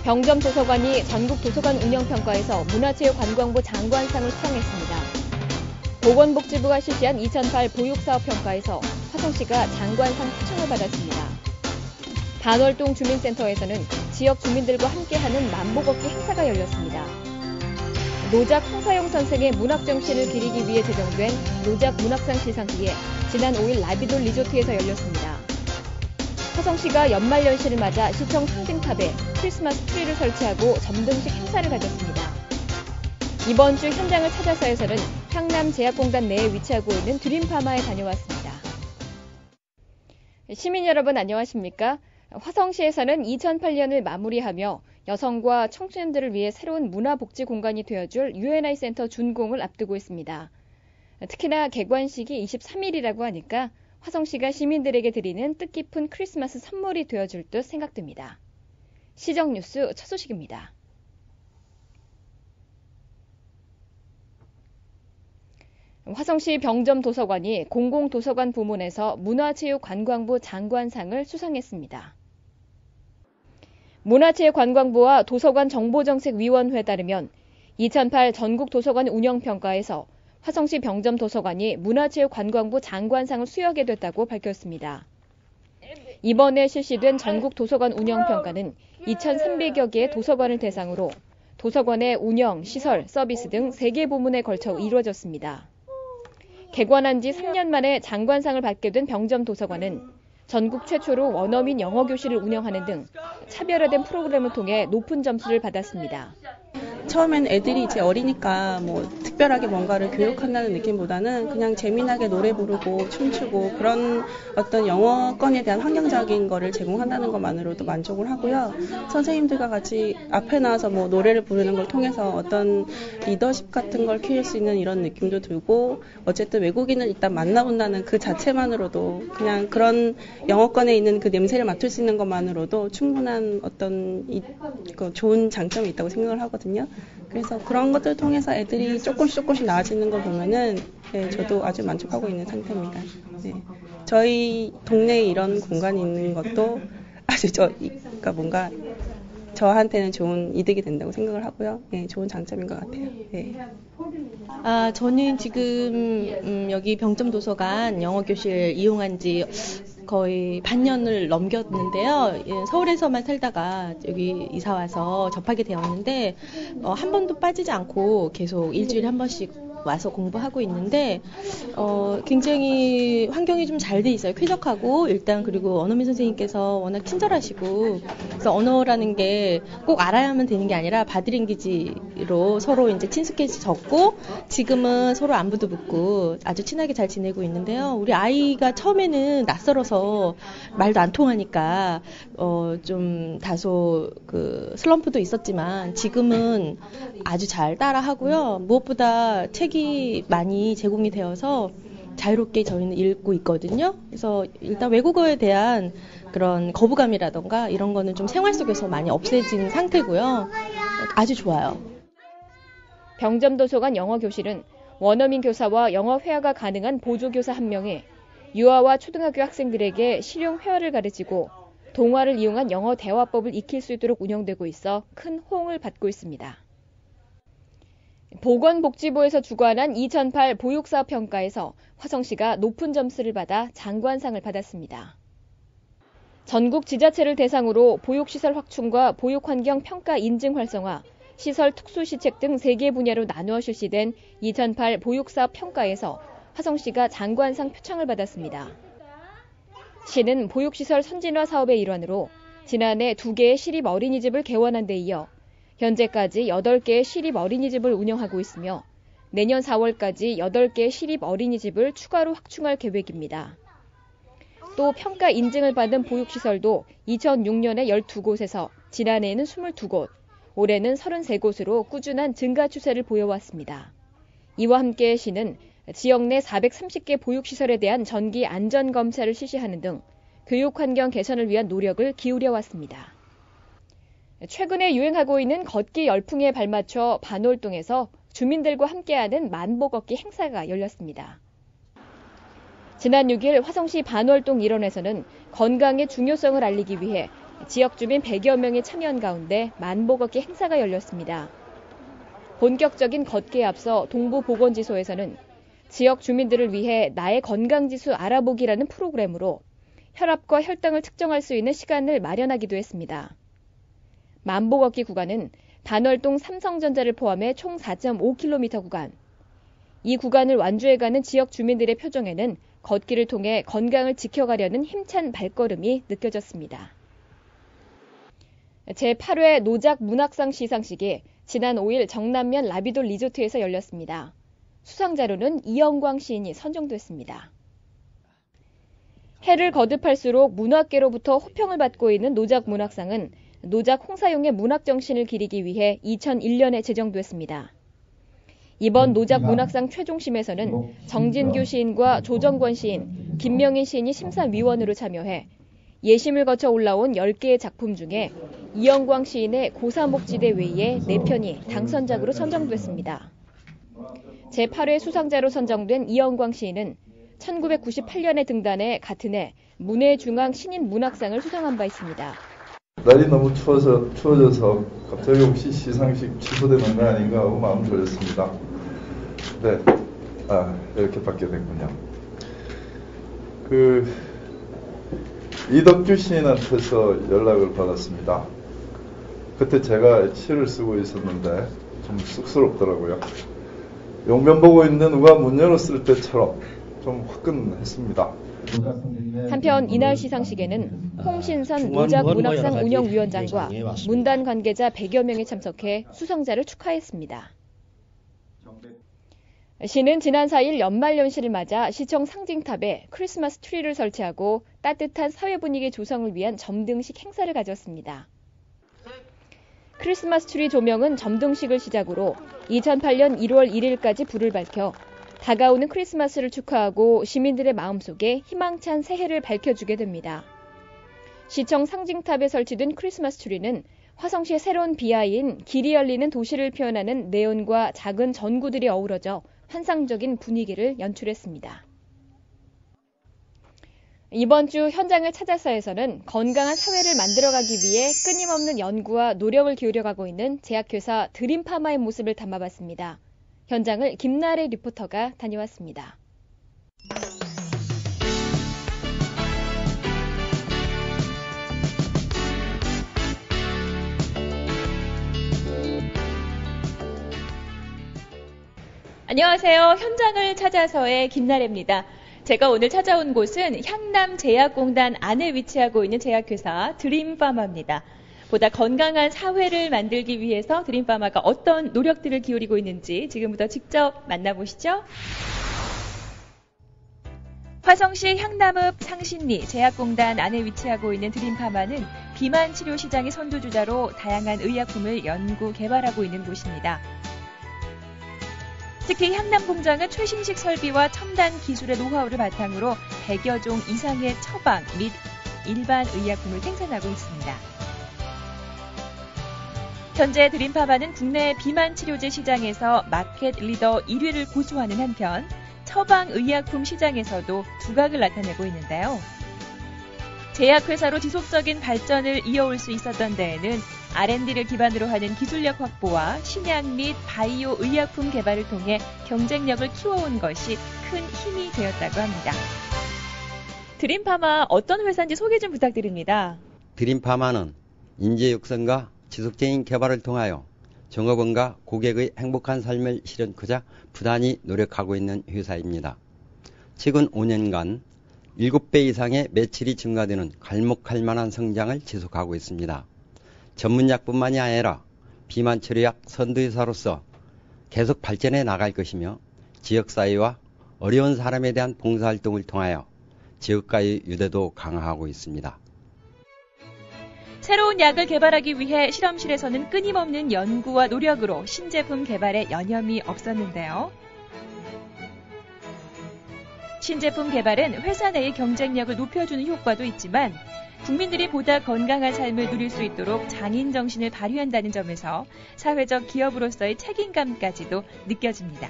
병점 도서관이 전국도서관 운영평가에서 문화체육관광부 장관상을 수상했습니다. 보건복지부가 실시한 2008 보육사업평가에서 화성시가 장관상 표창을 받았습니다. 반월동 주민센터에서는 지역 주민들과 함께하는 만보걷기 행사가 열렸습니다. 노작 홍사용 선생의 문학정신을 기리기 위해 제정된 노작 문학상 시상식이 지난 5일 라비돌 리조트에서 열렸습니다. 화성시가 연말연시를 맞아 시청 상징탑에 크리스마스 트리를 설치하고 점등식 행사를 가졌습니다. 이번 주 현장을 찾아서에서는 향남제약공단 내에 위치하고 있는 드림파마에 다녀왔습니다. 시민 여러분 안녕하십니까? 화성시에서는 2008년을 마무리하며 여성과 청소년들을 위해 새로운 문화복지 공간이 되어줄 UNI 센터 준공을 앞두고 있습니다. 특히나 개관식이 23일이라고 하니까 화성시가 시민들에게 드리는 뜻깊은 크리스마스 선물이 되어줄 듯 생각됩니다. 시정뉴스 첫 소식입니다. 화성시 병점도서관이 공공도서관 부문에서 문화체육관광부 장관상을 수상했습니다. 문화체육관광부와 도서관정보정책위원회에 따르면 2008 전국도서관 운영평가에서 화성시 병점도서관이 문화체육관광부 장관상을 수여하게 됐다고 밝혔습니다. 이번에 실시된 전국도서관 운영평가는 2,300여 개의 도서관을 대상으로 도서관의 운영, 시설, 서비스 등 3개 부문에 걸쳐 이루어졌습니다. 개관한 지 3년 만에 장관상을 받게 된 병점도서관은 전국 최초로 원어민 영어교실을 운영하는 등 차별화된 프로그램을 통해 높은 점수를 받았습니다. 처음엔 애들이 이제 어리니까 특별하게 뭔가를 교육한다는 느낌보다는 그냥 재미나게 노래 부르고 춤추고 그런 어떤 영어권에 대한 환경적인 거를 제공한다는 것만으로도 만족을 하고요. 선생님들과 같이 앞에 나와서 노래를 부르는 걸 통해서 어떤 리더십 같은 걸 키울 수 있는 이런 느낌도 들고 어쨌든 외국인을 일단 만나본다는 그 자체만으로도 그냥 그런 영어권에 있는 그 냄새를 맡을 수 있는 것만으로도 충분한 어떤 좋은 장점이 있다고 생각을 하거든요. 그래서 그런 것들 통해서 애들이 조금씩 나아지는 걸 보면은 저도 아주 만족하고 있는 상태입니다. 네. 저희 동네에 이런 공간이 있는 것도 아주 그러니까 뭔가 저한테는 좋은 이득이 된다고 생각을 하고요. 네, 좋은 장점인 것 같아요. 네. 저는 지금 여기 병점도서관 영어교실 이용한 지 거의 반년을 넘겼는데요. 서울에서만 살다가 여기 이사 와서 접하게 되었는데 한 번도 빠지지 않고 계속 일주일에 한 번씩 와서 공부하고 있는데 굉장히 환경이 좀 잘 돼 있어요. 쾌적하고 일단 그리고 원어민 선생님께서 워낙 친절하시고 그래서 언어라는 게 꼭 알아야만 되는 게 아니라 바디랭귀지로 서로 이제 친숙해졌고 지금은 서로 안부도 묻고 아주 친하게 잘 지내고 있는데요. 우리 아이가 처음에는 낯설어서 말도 안 통하니까 좀 다소 그 슬럼프도 있었지만 지금은 아주 잘 따라하고요. 무엇보다 책이 많이 제공이 되어서 자유롭게 저희는 읽고 있거든요. 그래서 일단 외국어에 대한 그런 거부감이라던가 이런 거는 좀 생활 속에서 많이 없애진 상태고요. 아주 좋아요. 병점도서관 영어교실은 원어민 교사와 영어 회화가 가능한 보조교사 1명이 유아와 초등학교 학생들에게 실용 회화를 가르치고 동화를 이용한 영어 대화법을 익힐 수 있도록 운영되고 있어 큰 호응을 받고 있습니다. 보건복지부에서 주관한 2008 보육사업평가에서 화성시가 높은 점수를 받아 장관상을 받았습니다. 전국 지자체를 대상으로 보육시설 확충과 보육환경 평가 인증 활성화, 시설 특수시책 등 3개 분야로 나누어 실시된 2008 보육사업 평가에서 화성시가 장관상 표창을 받았습니다. 시는 보육시설 선진화 사업의 일환으로 지난해 2개의 시립 어린이집을 개원한 데 이어 현재까지 8개의 시립 어린이집을 운영하고 있으며 내년 4월까지 8개의 시립 어린이집을 추가로 확충할 계획입니다. 또 평가 인증을 받은 보육시설도 2006년에 12곳에서 지난해에는 22곳, 올해는 33곳으로 꾸준한 증가 추세를 보여왔습니다. 이와 함께 시는 지역 내 430개 보육시설에 대한 정기 안전검사를 실시하는 등 교육환경 개선을 위한 노력을 기울여왔습니다. 최근에 유행하고 있는 걷기 열풍에 발맞춰 반월동에서 주민들과 함께하는 만보걷기 행사가 열렸습니다. 지난 6일 화성시 반월동 일원에서는 건강의 중요성을 알리기 위해 지역 주민 100여 명이 참여한 가운데 만보걷기 행사가 열렸습니다. 본격적인 걷기에 앞서 동부보건지소에서는 지역 주민들을 위해 나의 건강지수 알아보기라는 프로그램으로 혈압과 혈당을 측정할 수 있는 시간을 마련하기도 했습니다. 만보걷기 구간은 단월동 삼성전자를 포함해 총 4.5km 구간. 이 구간을 완주해가는 지역 주민들의 표정에는 걷기를 통해 건강을 지켜가려는 힘찬 발걸음이 느껴졌습니다. 제8회 노작 문학상 시상식이 지난 5일 정남면 라비돌 리조트에서 열렸습니다. 수상자로는 이영광 시인이 선정됐습니다. 해를 거듭할수록 문학계로부터 호평을 받고 있는 노작 문학상은 노작 홍사용의 문학 정신을 기리기 위해 2001년에 제정됐습니다. 이번 노작 문학상 최종심에서는 정진규 시인과 조정권 시인, 김명인 시인이 심사위원으로 참여해 예심을 거쳐 올라온 10개의 작품 중에 이영광 시인의 고사목지대 외에 4편이 당선작으로 선정됐습니다. 제8회 수상자로 선정된 이영광 시인은 1998년에 등단해 같은 해 문해중앙 신인 문학상을 수상한 바 있습니다. 날이 너무 추워져서 갑자기 혹시 시상식 취소되는 거 아닌가 하고 마음 졸였습니다. 네, 이렇게 받게 됐군요. 이덕주 시인한테서 연락을 받았습니다. 그때 제가 시를 쓰고 있었는데 좀 쑥스럽더라고요. 용변 보고 있는데 누가 문 열었을 때처럼 좀 화끈했습니다. 한편 이날 시상식에는 홍신선 노작 문학상 운영위원장과 문단 관계자 100여 명이 참석해 수상자를 축하했습니다. 시는 지난 4일 연말연시를 맞아 시청 상징탑에 크리스마스 트리를 설치하고 따뜻한 사회 분위기 조성을 위한 점등식 행사를 가졌습니다. 크리스마스 트리 조명은 점등식을 시작으로 2008년 1월 1일까지 불을 밝혀 다가오는 크리스마스를 축하하고 시민들의 마음속에 희망찬 새해를 밝혀주게 됩니다. 시청 상징탑에 설치된 크리스마스 트리는 화성시의 새로운 비아이인 길이 열리는 도시를 표현하는 네온과 작은 전구들이 어우러져 환상적인 분위기를 연출했습니다. 이번 주 현장을 찾아서에서는 건강한 사회를 만들어가기 위해 끊임없는 연구와 노력을 기울여가고 있는 제약회사 드림파마의 모습을 담아봤습니다. 현장을 김나래 리포터가 다녀왔습니다. 안녕하세요. 현장을 찾아서의 김나래입니다. 제가 오늘 찾아온 곳은 향남제약공단 안에 위치하고 있는 제약회사 드림파마입니다. 보다 건강한 사회를 만들기 위해서 드림파마가 어떤 노력들을 기울이고 있는지 지금부터 직접 만나보시죠. 화성시 향남읍 상신리 제약공단 안에 위치하고 있는 드림파마는 비만 치료 시장의 선두주자로 다양한 의약품을 연구 개발하고 있는 곳입니다. 특히 향남 공장은 최신식 설비와 첨단 기술의 노하우를 바탕으로 100여 종 이상의 처방 및 일반 의약품을 생산하고 있습니다. 현재 드림파마는 국내 비만 치료제 시장에서 마켓 리더 1위를 고수하는 한편 처방 의약품 시장에서도 두각을 나타내고 있는데요. 제약회사로 지속적인 발전을 이어올 수 있었던 데에는 R&D를 기반으로 하는 기술력 확보와 신약 및 바이오 의약품 개발을 통해 경쟁력을 키워온 것이 큰 힘이 되었다고 합니다. 드림파마 어떤 회사인지 소개 좀 부탁드립니다. 드림파마는 인재 육성과 지속적인 개발을 통하여 종업원과 고객의 행복한 삶을 실현하고자 부단히 노력하고 있는 회사입니다. 최근 5년간 7배 이상의 매출이 증가되는 갈목할 만한 성장을 지속하고 있습니다. 전문약뿐만이 아니라 비만 치료약 선두회사로서 계속 발전해 나갈 것이며 지역사회와 어려운 사람에 대한 봉사활동을 통하여 지역가의 유대도 강화하고 있습니다. 새로운 약을 개발하기 위해 실험실에서는 끊임없는 연구와 노력으로 신제품 개발에 여념이 없었는데요. 신제품 개발은 회사 내의 경쟁력을 높여주는 효과도 있지만 국민들이 보다 건강한 삶을 누릴 수 있도록 장인 정신을 발휘한다는 점에서 사회적 기업으로서의 책임감까지도 느껴집니다.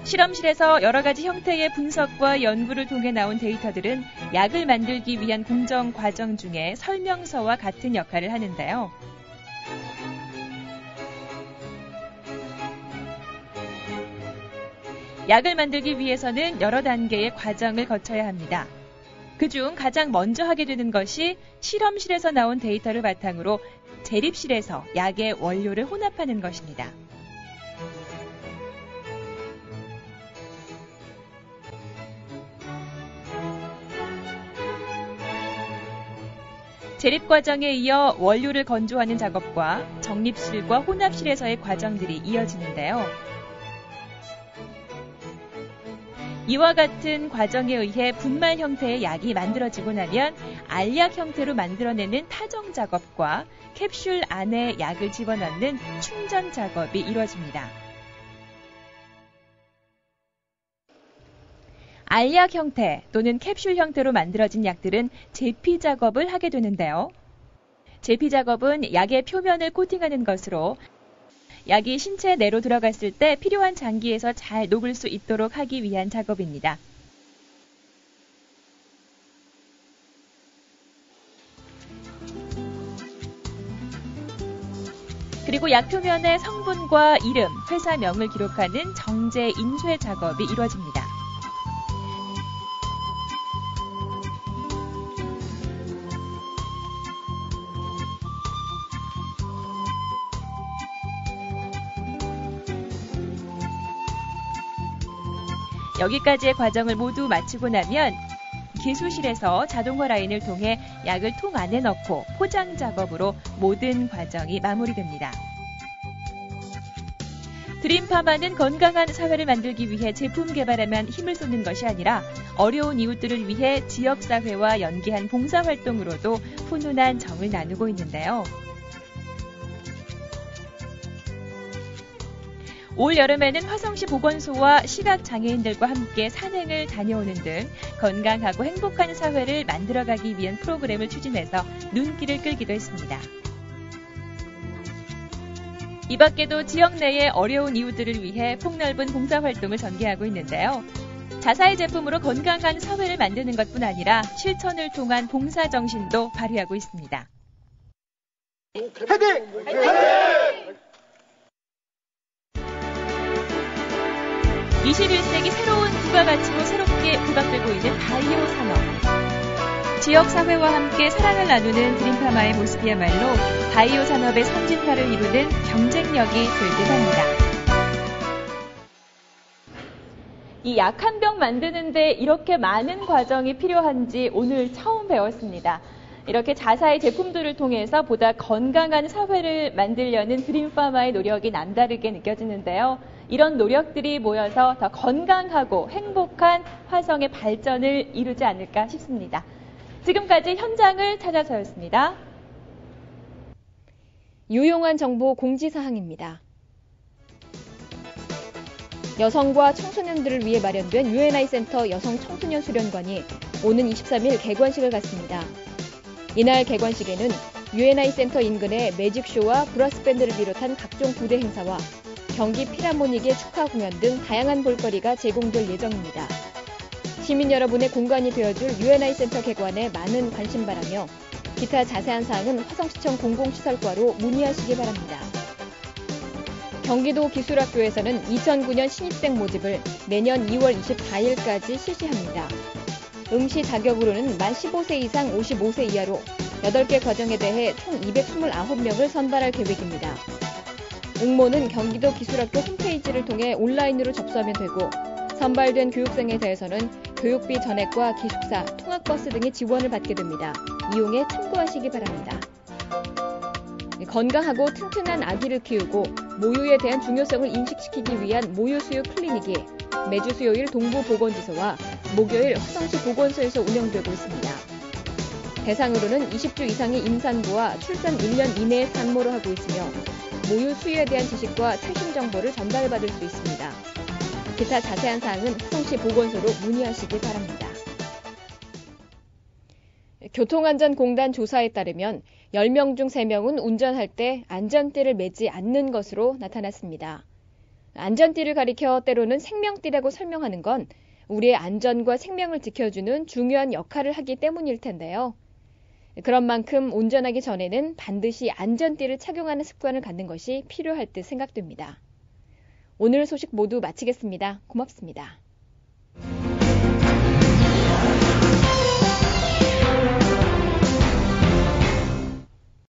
실험실에서 여러 가지 형태의 분석과 연구를 통해 나온 데이터들은 약을 만들기 위한 공정 과정 중에 설명서와 같은 역할을 하는데요. 약을 만들기 위해서는 여러 단계의 과정을 거쳐야 합니다. 그중 가장 먼저 하게 되는 것이 실험실에서 나온 데이터를 바탕으로 재립실에서 약의 원료를 혼합하는 것입니다. 재립 과정에 이어 원료를 건조하는 작업과 정립실과 혼합실에서의 과정들이 이어지는데요. 이와 같은 과정에 의해 분말 형태의 약이 만들어지고 나면 알약 형태로 만들어내는 타정 작업과 캡슐 안에 약을 집어넣는 충전 작업이 이루어집니다. 알약 형태 또는 캡슐 형태로 만들어진 약들은 제피 작업을 하게 되는데요. 제피 작업은 약의 표면을 코팅하는 것으로 약이 신체 내로 들어갔을 때 필요한 장기에서 잘 녹을 수 있도록 하기 위한 작업입니다. 그리고 약 표면의 성분과 이름, 회사명을 기록하는 정제 인쇄 작업이 이루어집니다. 여기까지의 과정을 모두 마치고 나면 기수실에서 자동화 라인을 통해 약을 통 안에 넣고 포장 작업으로 모든 과정이 마무리됩니다. 드림파마는 건강한 사회를 만들기 위해 제품 개발에만 힘을 쏟는 것이 아니라 어려운 이웃들을 위해 지역사회와 연계한 봉사활동으로도 훈훈한 정을 나누고 있는데요. 올 여름에는 화성시 보건소와 시각장애인들과 함께 산행을 다녀오는 등 건강하고 행복한 사회를 만들어가기 위한 프로그램을 추진해서 눈길을 끌기도 했습니다. 이 밖에도 지역 내의 어려운 이웃들을 위해 폭넓은 봉사활동을 전개하고 있는데요. 자사의 제품으로 건강한 사회를 만드는 것뿐 아니라 실천을 통한 봉사정신도 발휘하고 있습니다. 화이팅! 21세기 새로운 부가가치로 새롭게 부각되고 있는 바이오 산업. 지역 사회와 함께 사랑을 나누는 드림파마의 모습이야말로 바이오 산업의 선진화를 이루는 경쟁력이 될 듯합니다. 이 약 한 병 만드는데 이렇게 많은 과정이 필요한지 오늘 처음 배웠습니다. 이렇게 자사의 제품들을 통해서 보다 건강한 사회를 만들려는 드림파마의 노력이 남다르게 느껴지는데요. 이런 노력들이 모여서 더 건강하고 행복한 화성의 발전을 이루지 않을까 싶습니다. 지금까지 현장을 찾아서였습니다. 유용한 정보 공지사항입니다. 여성과 청소년들을 위해 마련된 UNI 센터 여성 청소년 수련관이 오는 23일 개관식을 갖습니다. 이날 개관식에는 UNI 센터 인근의 매직쇼와 브라스밴드를 비롯한 각종 부대 행사와 경기 필하모닉의 축하 공연 등 다양한 볼거리가 제공될 예정입니다. 시민 여러분의 공간이 되어줄 UNI 센터 개관에 많은 관심 바라며 기타 자세한 사항은 화성시청 공공시설과로 문의하시기 바랍니다. 경기도 기술학교에서는 2009년 신입생 모집을 내년 2월 24일까지 실시합니다. 응시 자격으로는 만 15세 이상 55세 이하로 8개 과정에 대해 총 229명을 선발할 계획입니다. 응모는 경기도 기술학교 홈페이지를 통해 온라인으로 접수하면 되고 선발된 교육생에 대해서는 교육비 전액과 기숙사, 통학버스 등의 지원을 받게 됩니다. 이용에 참고하시기 바랍니다. 건강하고 튼튼한 아기를 키우고 모유에 대한 중요성을 인식시키기 위한 모유수유 클리닉이 매주 수요일 동부보건지소와 목요일 화성시 보건소에서 운영되고 있습니다. 대상으로는 20주 이상의 임산부와 출산 1년 이내의 산모를 하고 있으며 모유 수유에 대한 지식과 최신 정보를 전달받을 수 있습니다. 기타 자세한 사항은 화성시 보건소로 문의하시기 바랍니다. 교통안전공단 조사에 따르면 10명 중 3명은 운전할 때 안전띠를 매지 않는 것으로 나타났습니다. 안전띠를 가리켜 때로는 생명띠라고 설명하는 건 우리의 안전과 생명을 지켜주는 중요한 역할을 하기 때문일 텐데요. 그런 만큼 운전하기 전에는 반드시 안전띠를 착용하는 습관을 갖는 것이 필요할 듯 생각됩니다. 오늘 소식 모두 마치겠습니다. 고맙습니다.